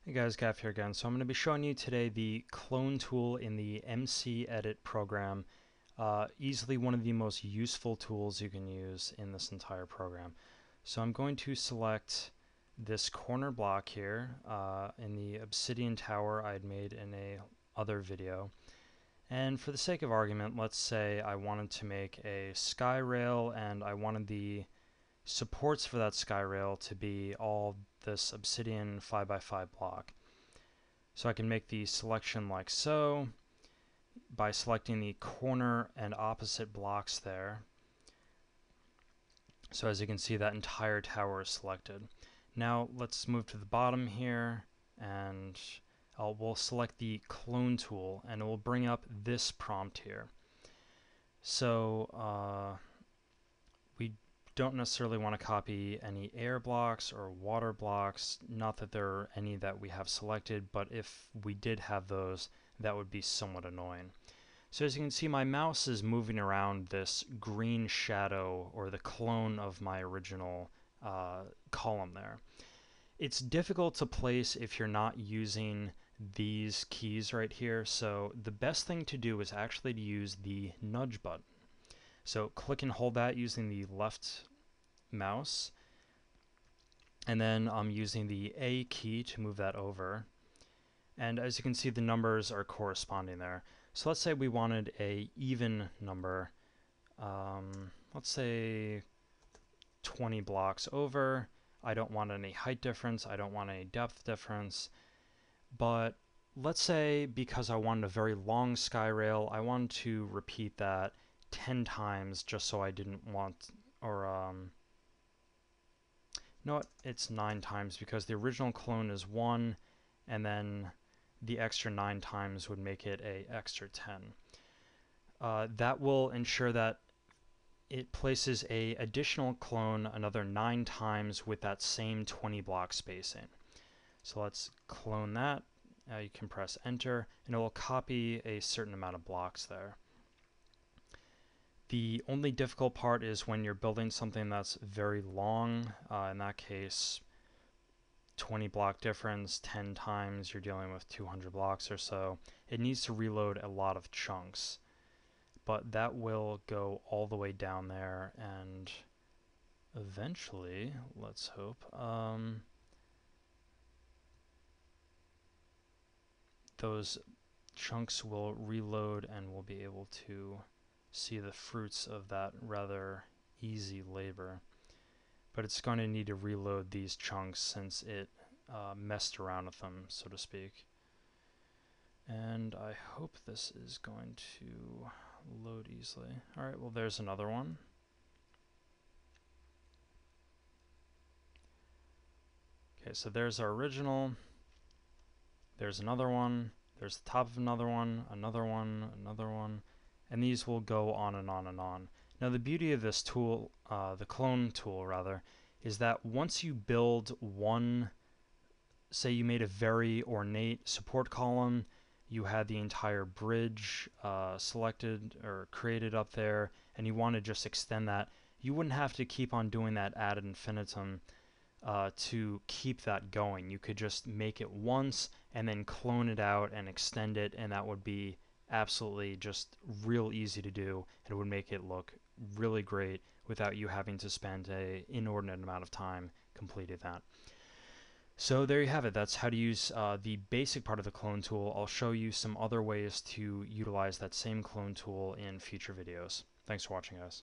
Hey guys, Gav here again. So I'm going to be showing you today the clone tool in the MCEdit program. Easily one of the most useful tools you can use in this entire program. So I'm going to select this corner block here in the obsidian tower I had made in a other video. And for the sake of argument, let's say I wanted to make a sky rail and I wanted the supports for that sky rail to be all this obsidian 5x5 block. So I can make the selection like so by selecting the corner and opposite blocks there. So as you can see, that entire tower is selected. Now let's move to the bottom here, and we'll select the clone tool and it will bring up this prompt here. So we don't necessarily want to copy any air blocks or water blocks, not that there are any that we have selected, but if we did have those, that would be somewhat annoying. So as you can see, my mouse is moving around this green shadow, or the clone of my original column there. It's difficult to place if you're not using these keys right here, so the best thing to do is actually to use the nudge button. So click and hold that using the left mouse, and then I'm using the A key to move that over. And as you can see, the numbers are corresponding there. So let's say we wanted a even number, let's say 20 blocks over. I don't want any height difference, I don't want any depth difference, but let's say because I wanted a very long sky rail, I wanted to repeat that 10 times just so I didn't want, or no, it's 9 times because the original clone is 1, and then the extra 9 times would make it a extra 10. That will ensure that it places a additional clone another 9 times with that same 20 block spacing. So let's clone that. You can press enter and it will copy a certain amount of blocks there. The only difficult part is when you're building something that's very long. In that case, 20 block difference, 10 times, you're dealing with 200 blocks or so. It needs to reload a lot of chunks. But that will go all the way down there, and eventually, let's hope, those chunks will reload and we'll be able to see the fruits of that rather easy labor. But it's going to need to reload these chunks since it messed around with them, so to speak. And I hope this is going to load easily. Alright, well there's another one. Okay, so there's our original. There's another one. There's the top of another one, another one, another one. And these will go on and on and on. Now the beauty of this tool, the clone tool rather, is that once you build one, say you made a very ornate support column, you had the entire bridge selected or created up there, and you want to just extend that, you wouldn't have to keep on doing that ad infinitum to keep that going. You could just make it once and then clone it out and extend it, and that would be absolutely just real easy to do, and it would make it look really great without you having to spend an inordinate amount of time completing that. So there you have it. That's how to use the basic part of the clone tool. I'll show you some other ways to utilize that same clone tool in future videos. Thanks for watching, guys.